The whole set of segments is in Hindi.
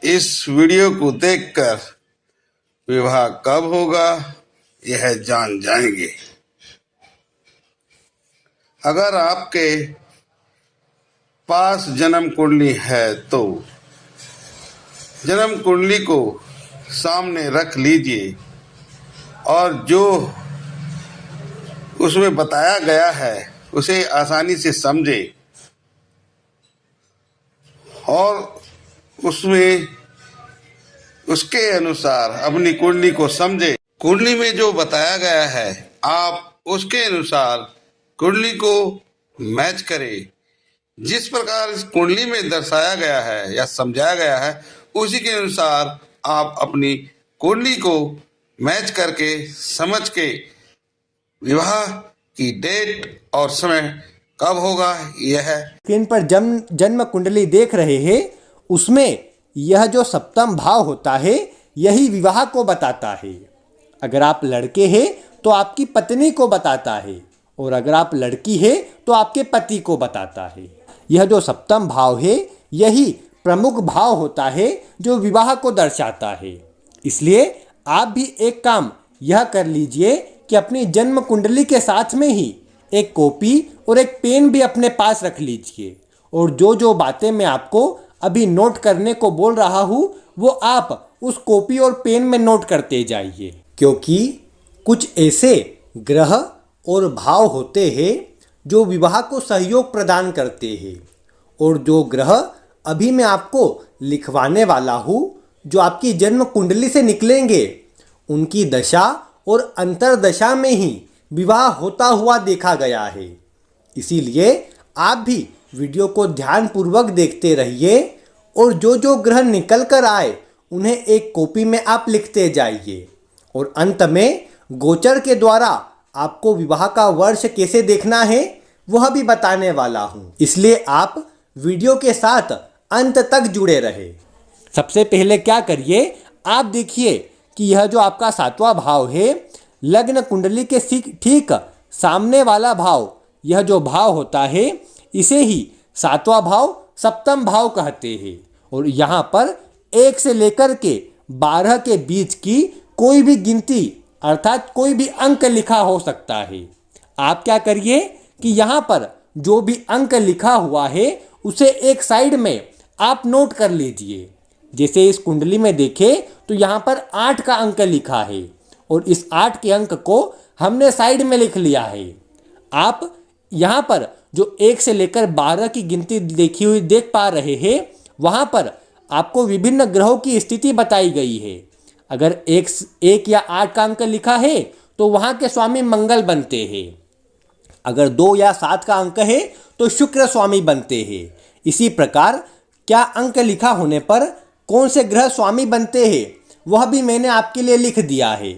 इस वीडियो को देखकर विवाह कब होगा यह जान जाएंगे। अगर आपके पास जन्म कुंडली है तो जन्म कुंडली को सामने रख लीजिए और जो उसमें बताया गया है उसे आसानी से समझे और उसमें उसके अनुसार अपनी कुंडली को समझे। कुंडली में जो बताया गया है आप उसके अनुसार कुंडली को मैच करें। जिस प्रकार इस कुंडली में दर्शाया गया है या समझाया गया है उसी के अनुसार आप अपनी कुंडली को मैच करके समझ के विवाह की डेट और समय कब होगा यह स्क्रीन पर जन्म कुंडली देख रहे हैं, उसमें यह जो सप्तम भाव होता है यही विवाह को बताता है। अगर आप लड़के हैं तो आपकी पत्नी को बताता है और अगर आप लड़की है तो आपके पति को बताता है। यह जो सप्तम भाव है यही प्रमुख भाव होता है जो विवाह को दर्शाता है। इसलिए आप भी एक काम यह कर लीजिए कि अपनी जन्म कुंडली के साथ में ही एक कॉपी और एक पेन भी अपने पास रख लीजिए और जो जो बातें मैं आपको अभी नोट करने को बोल रहा हूँ वो आप उस कॉपी और पेन में नोट करते जाइए, क्योंकि कुछ ऐसे ग्रह और भाव होते हैं जो विवाह को सहयोग प्रदान करते हैं और जो ग्रह अभी मैं आपको लिखवाने वाला हूँ जो आपकी जन्म कुंडली से निकलेंगे उनकी दशा और अंतरदशा में ही विवाह होता हुआ देखा गया है। इसीलिए आप भी वीडियो को ध्यानपूर्वक देखते रहिए और जो जो ग्रह निकल कर आए उन्हें एक कॉपी में आप लिखते जाइए और अंत में गोचर के द्वारा आपको विवाह का वर्ष कैसे देखना है वह भी बताने वाला हूँ। इसलिए आप वीडियो के साथ अंत तक जुड़े रहे। सबसे पहले क्या करिए, आप देखिए कि यह जो आपका सातवां भाव है लग्न कुंडली के ठीक सामने वाला भाव, यह जो भाव होता है इसे ही सातवां भाव सप्तम भाव कहते हैं और यहाँ पर 1 से लेकर के 12 के बीच की कोई भी गिनती अर्थात कोई भी अंक लिखा हो सकता है। आप क्या करिए कि यहाँ पर जो भी अंक लिखा हुआ है उसे एक साइड में आप नोट कर लीजिए। जैसे इस कुंडली में देखें तो यहाँ पर 8 का अंक लिखा है और इस 8 के अंक को हमने साइड में लिख लिया है। आप यहाँ पर जो 1 से लेकर 12 की गिनती देखी हुई देख पा रहे हैं वहाँ पर आपको विभिन्न ग्रहों की स्थिति बताई गई है। अगर एक या 8 का अंक लिखा है तो वहाँ के स्वामी मंगल बनते हैं। अगर 2 या 7 का अंक है तो शुक्र स्वामी बनते हैं। इसी प्रकार क्या अंक लिखा होने पर कौन से ग्रह स्वामी बनते हैं वह भी मैंने आपके लिए लिख दिया है।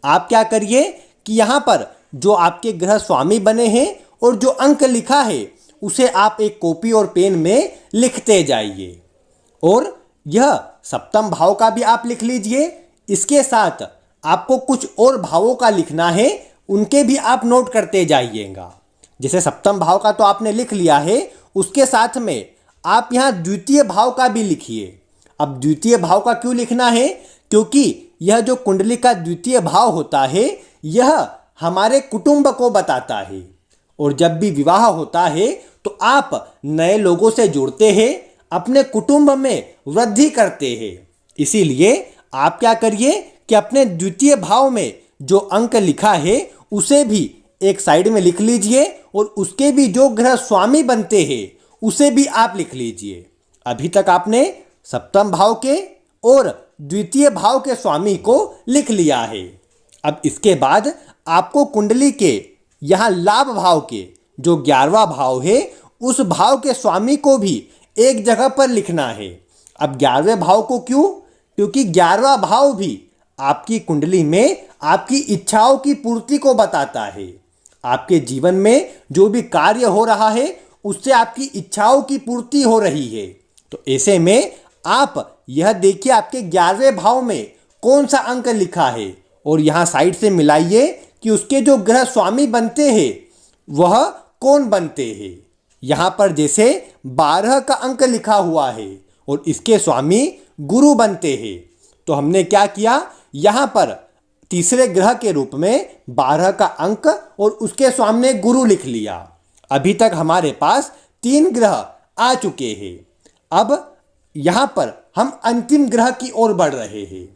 आप क्या करिए कि यहाँ पर जो आपके ग्रह स्वामी बने हैं और जो अंक लिखा है उसे आप एक कॉपी और पेन में लिखते जाइए और यह सप्तम भाव का भी आप लिख लीजिए। इसके साथ आपको कुछ और भावों का लिखना है, उनके भी आप नोट करते जाइएगा। जैसे सप्तम भाव का तो आपने लिख लिया है, उसके साथ में आप यहाँ द्वितीय भाव का भी लिखिए। अब द्वितीय भाव का क्यों लिखना है, क्योंकि यह जो कुंडली का द्वितीय भाव होता है यह हमारे कुटुंब को बताता है और जब भी विवाह होता है तो आप नए लोगों से जुड़ते हैं, अपने कुटुंब में वृद्धि करते हैं। इसीलिए आप क्या करिए कि अपने द्वितीय भाव में जो अंक लिखा है उसे भी एक साइड में लिख लीजिए और उसके भी जो ग्रह स्वामी बनते हैं उसे भी आप लिख लीजिए। अभी तक आपने सप्तम भाव के और द्वितीय भाव के स्वामी को लिख लिया है। अब इसके बाद आपको कुंडली के यहाँ लाभ भाव के जो 11वां भाव है उस भाव के स्वामी को भी एक जगह पर लिखना है। अब 11वें भाव को क्यों, क्योंकि 11वां भाव भी आपकी कुंडली में आपकी इच्छाओं की पूर्ति को बताता है। आपके जीवन में जो भी कार्य हो रहा है उससे आपकी इच्छाओं की पूर्ति हो रही है। तो ऐसे में आप यह देखिए आपके 11वें भाव में कौन सा अंक लिखा है और यहाँ साइड से मिलाइए कि उसके जो ग्रह स्वामी बनते हैं वह कौन बनते हैं। यहाँ पर जैसे 12 का अंक लिखा हुआ है और इसके स्वामी गुरु बनते हैं। तो हमने क्या किया, यहाँ पर तीसरे ग्रह के रूप में 12 का अंक और उसके सामने गुरु लिख लिया। अभी तक हमारे पास 3 ग्रह आ चुके हैं। अब यहाँ पर हम अंतिम ग्रह की ओर बढ़ रहे हैं।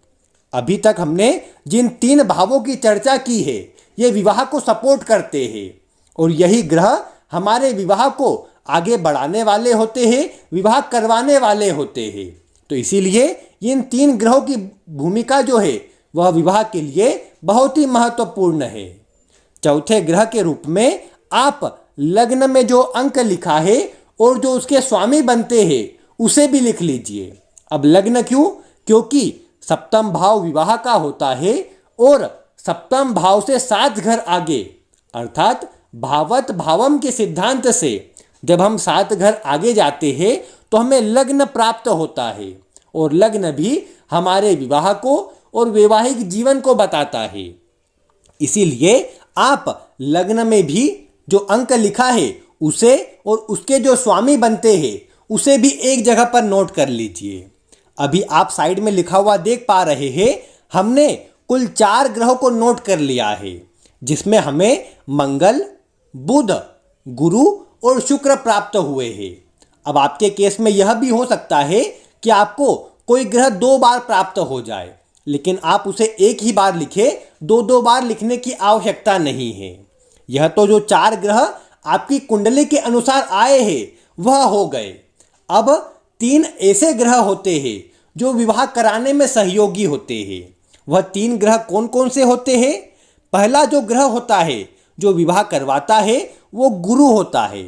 अभी तक हमने जिन 3 भावों की चर्चा की है ये विवाह को सपोर्ट करते हैं और यही ग्रह हमारे विवाह को आगे बढ़ाने वाले होते हैं, विवाह करवाने वाले होते हैं। तो इसीलिए इन 3 ग्रहों की भूमिका जो है वह विवाह के लिए बहुत ही महत्वपूर्ण है। चौथे ग्रह के रूप में आप लग्न में जो अंक लिखा है और जो उसके स्वामी बनते हैं उसे भी लिख लीजिए। अब लग्न क्यों? क्योंकि सप्तम भाव विवाह का होता है और सप्तम भाव से 7 घर आगे अर्थात भावत भावम के सिद्धांत से जब हम 7 घर आगे जाते हैं तो हमें लग्न प्राप्त होता है और लग्न भी हमारे विवाह को और वैवाहिक जीवन को बताता है। इसीलिए आप लग्न में भी जो अंक लिखा है उसे और उसके जो स्वामी बनते हैं उसे भी एक जगह पर नोट कर लीजिए। अभी आप साइड में लिखा हुआ देख पा रहे हैं, हमने कुल 4 ग्रहों को नोट कर लिया है जिसमें हमें मंगल, बुध, गुरु और शुक्र प्राप्त हुए हैं। अब आपके केस में यह भी हो सकता है कि आपको कोई ग्रह 2 बार प्राप्त हो जाए, लेकिन आप उसे एक ही बार लिखे, 2 बार लिखने की आवश्यकता नहीं है। यह तो जो 4 ग्रह आपकी कुंडली के अनुसार आए हैं वह हो गए। अब 3 ऐसे ग्रह होते हैं जो विवाह कराने में सहयोगी होते हैं। वह 3 ग्रह कौन कौन से होते हैं? पहला जो ग्रह होता है जो विवाह करवाता है वो गुरु होता है।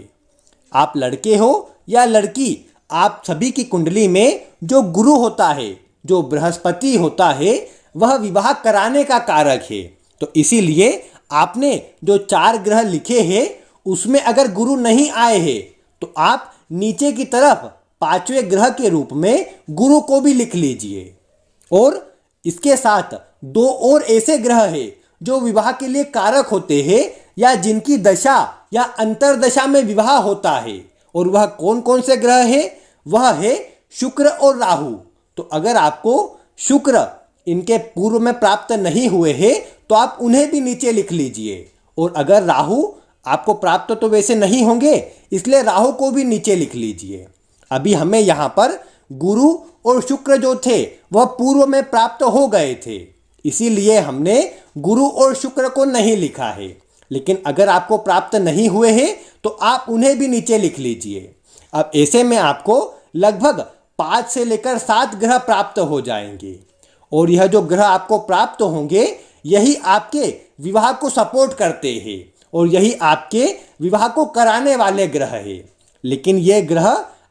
आप लड़के हो या लड़की, आप सभी की कुंडली में जो गुरु होता है, जो बृहस्पति होता है, वह विवाह कराने का कारक है। तो इसीलिए आपने जो 4 ग्रह लिखे हैं उसमें अगर गुरु नहीं आए हैं तो आप नीचे की तरफ 5वें ग्रह के रूप में गुरु को भी लिख लीजिए। और इसके साथ 2 और ऐसे ग्रह हैं जो विवाह के लिए कारक होते हैं या जिनकी दशा या अंतरदशा में विवाह होता है। और वह कौन कौन से ग्रह है? वह है शुक्र और राहु। तो अगर आपको शुक्र इनके पूर्व में प्राप्त नहीं हुए हैं तो आप उन्हें भी नीचे लिख लीजिए। और अगर राहु आपको प्राप्त तो वैसे नहीं होंगे, इसलिए राहु को भी नीचे लिख लीजिए। अभी हमें यहाँ पर गुरु और शुक्र जो थे वह पूर्व में प्राप्त हो गए थे, इसीलिए हमने गुरु और शुक्र को नहीं लिखा है। लेकिन अगर आपको प्राप्त नहीं हुए हैं तो आप उन्हें भी नीचे लिख लीजिए। अब ऐसे में आपको लगभग 5 से लेकर 7 ग्रह प्राप्त हो जाएंगे और यह जो ग्रह आपको प्राप्त होंगे यही आपके विवाह को सपोर्ट करते हैं और यही आपके विवाह को कराने वाले ग्रह हैं। लेकिन ये ग्रह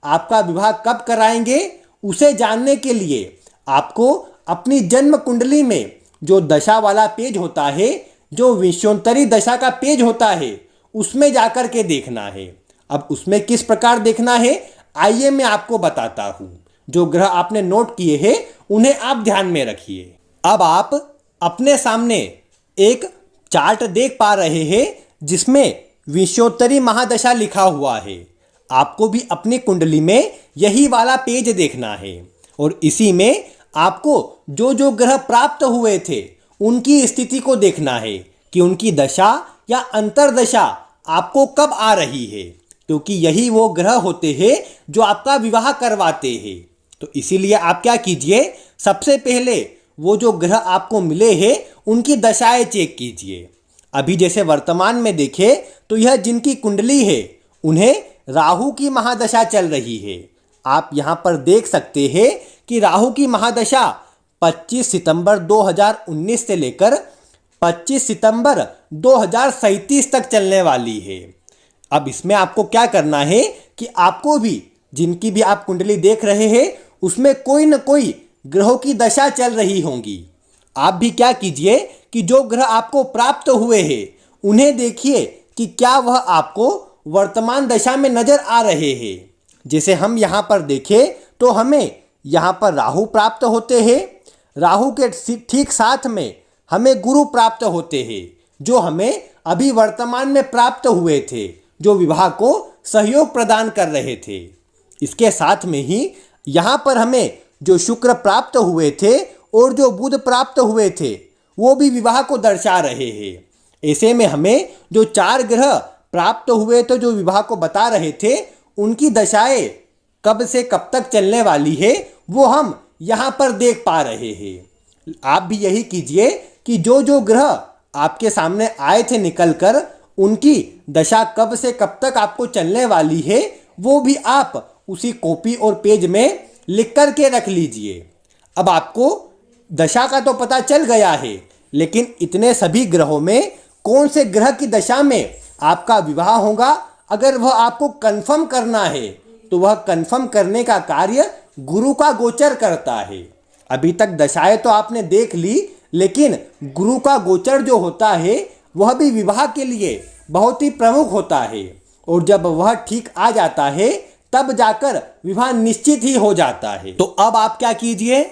आपका विवाह कब कराएंगे उसे जानने के लिए आपको अपनी जन्म कुंडली में जो दशा वाला पेज होता है, जो विंशोत्तरी दशा का पेज होता है, उसमें जाकर के देखना है। अब उसमें किस प्रकार देखना है आइए मैं आपको बताता हूँ। जो ग्रह आपने नोट किए हैं उन्हें आप ध्यान में रखिए। अब आप अपने सामने एक चार्ट देख पा रहे हैं जिसमें विंशोत्तरी महादशा लिखा हुआ है। आपको भी अपनी कुंडली में यही वाला पेज देखना है और इसी में आपको जो जो ग्रह प्राप्त हुए थे उनकी स्थिति को देखना है कि उनकी दशा या अंतरदशा आपको कब आ रही है, क्योंकि यही वो ग्रह होते हैं जो आपका विवाह करवाते हैं। तो इसीलिए आप क्या कीजिए, सबसे पहले वो जो ग्रह आपको मिले हैं उनकी दशाएं चेक कीजिए। अभी जैसे वर्तमान में देखें तो यह जिनकी कुंडली है उन्हें राहु की महादशा चल रही है। आप यहाँ पर देख सकते हैं कि राहु की महादशा 25 सितंबर 2019 से लेकर 25 सितंबर 2037 तक चलने वाली है। अब इसमें आपको क्या करना है कि आपको भी, जिनकी भी आप कुंडली देख रहे हैं, उसमें कोई न कोई ग्रहों की दशा चल रही होंगी। आप भी क्या कीजिए कि जो ग्रह आपको प्राप्त हुए हैं उन्हें देखिए कि क्या वह आपको वर्तमान दशा में नजर आ रहे हैं। जैसे हम यहाँ पर देखें तो हमें यहाँ पर राहु प्राप्त होते हैं, राहु के ठीक साथ में हमें गुरु प्राप्त होते हैं जो हमें अभी वर्तमान में प्राप्त हुए थे, जो विवाह को सहयोग प्रदान कर रहे थे। इसके साथ में ही यहाँ पर हमें जो शुक्र प्राप्त हुए थे और जो बुध प्राप्त हुए थे वो भी विवाह को दर्शा रहे हैं। ऐसे में हमें जो 4 ग्रह प्राप्त हुए थे जो विवाह को बता रहे थे उनकी दशाएं कब से कब तक चलने वाली है वो हम यहाँ पर देख पा रहे हैं। आप भी यही कीजिए कि जो जो ग्रह आपके सामने आए थे निकलकर उनकी दशा कब से कब तक आपको चलने वाली है वो भी आप उसी कॉपी और पेज में लिख कर के रख लीजिए। अब आपको दशा का तो पता चल गया है, लेकिन इतने सभी ग्रहों में कौन से ग्रह की दशा में आपका विवाह होगा अगर वह आपको कंफर्म करना है तो वह कंफर्म करने का कार्य गुरु का गोचर करता है। अभी तक दशाएं तो आपने देख ली, लेकिन गुरु का गोचर जो होता है वह भी विवाह के लिए बहुत ही प्रमुख होता है और जब वह ठीक आ जाता है तब जाकर विवाह निश्चित ही हो जाता है। तो अब आप क्या कीजिए,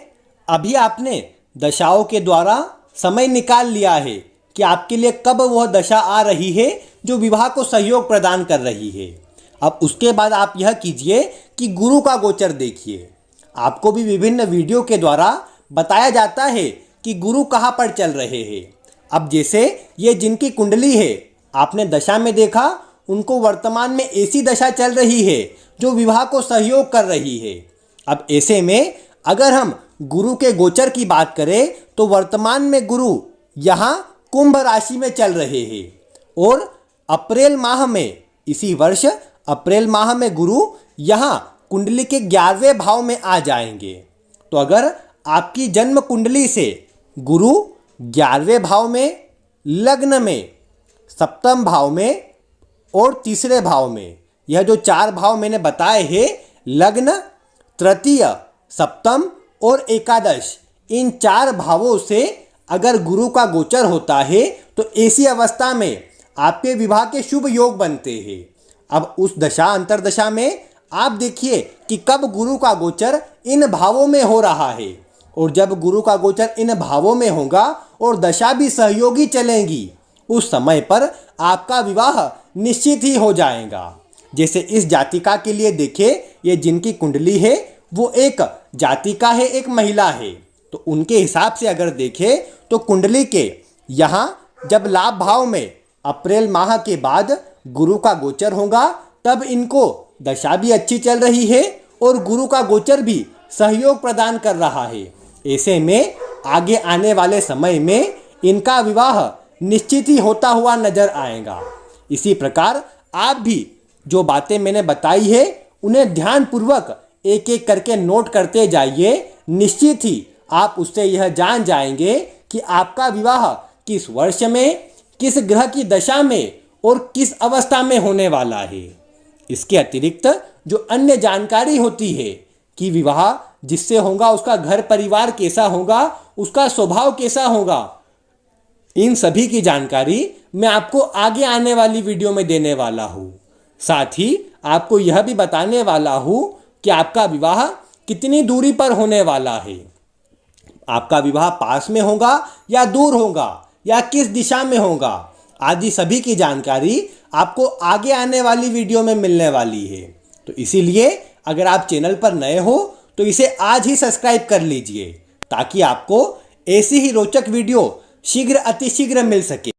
अभी आपने दशाओं के द्वारा समय निकाल लिया है कि आपके लिए कब वह दशा आ रही है जो विवाह को सहयोग प्रदान कर रही है। अब उसके बाद आप यह कीजिए कि गुरु का गोचर देखिए। आपको भी विभिन्न वीडियो के द्वारा बताया जाता है कि गुरु कहाँ पर चल रहे हैं। अब जैसे ये जिनकी कुंडली है आपने दशा में देखा, उनको वर्तमान में ऐसी दशा चल रही है जो विवाह को सहयोग कर रही है। अब ऐसे में अगर हम गुरु के गोचर की बात करें तो वर्तमान में गुरु यहाँ कुंभ राशि में चल रहे हैं और अप्रैल माह में, इसी वर्ष अप्रैल माह में गुरु यहाँ कुंडली के 11वें भाव में आ जाएंगे। तो अगर आपकी जन्म कुंडली से गुरु 11वें भाव में, लग्न में, सप्तम भाव में और तीसरे भाव में, यह जो 4 भाव मैंने बताए हैं, लग्न, तृतीय, सप्तम और एकादश, इन 4 भावों से अगर गुरु का गोचर होता है तो ऐसी अवस्था में आपके विवाह के शुभ योग बनते हैं। अब उस दशा अंतरदशा में आप देखिए कि कब गुरु का गोचर इन भावों में हो रहा है और जब गुरु का गोचर इन भावों में होगा और दशा भी सहयोगी चलेंगी उस समय पर आपका विवाह निश्चित ही हो जाएगा। जैसे इस जातिका के लिए देखिए, ये जिनकी कुंडली है वो एक जातिका है, एक महिला है, तो उनके हिसाब से अगर देखें तो कुंडली के यहाँ जब लाभ भाव में अप्रैल माह के बाद गुरु का गोचर होगा तब इनको दशा भी अच्छी चल रही है और गुरु का गोचर भी सहयोग प्रदान कर रहा है। ऐसे में आगे आने वाले समय में इनका विवाह निश्चित ही होता हुआ नजर आएगा। इसी प्रकार आप भी जो बातें मैंने बताई है उन्हें ध्यानपूर्वक एक एक करके नोट करते जाइए। निश्चित ही आप उससे यह जान जाएंगे कि आपका विवाह किस वर्ष में, किस ग्रह की दशा में और किस अवस्था में होने वाला है। इसके अतिरिक्त जो अन्य जानकारी होती है कि विवाह जिससे होगा उसका घर परिवार कैसा होगा, उसका स्वभाव कैसा होगा, इन सभी की जानकारी मैं आपको आगे आने वाली वीडियो में देने वाला हूँ। साथ ही आपको यह भी बताने वाला हूँ कि आपका विवाह कितनी दूरी पर होने वाला है। आपका विवाह पास में होगा या दूर होगा या किस दिशा में होगा, आदि सभी की जानकारी आपको आगे आने वाली वीडियो में मिलने वाली है। तो इसीलिए अगर आप चैनल पर नए हो तो इसे आज ही सब्सक्राइब कर लीजिए ताकि आपको ऐसी ही रोचक वीडियो शीघ्र अतिशीघ्र मिल सके।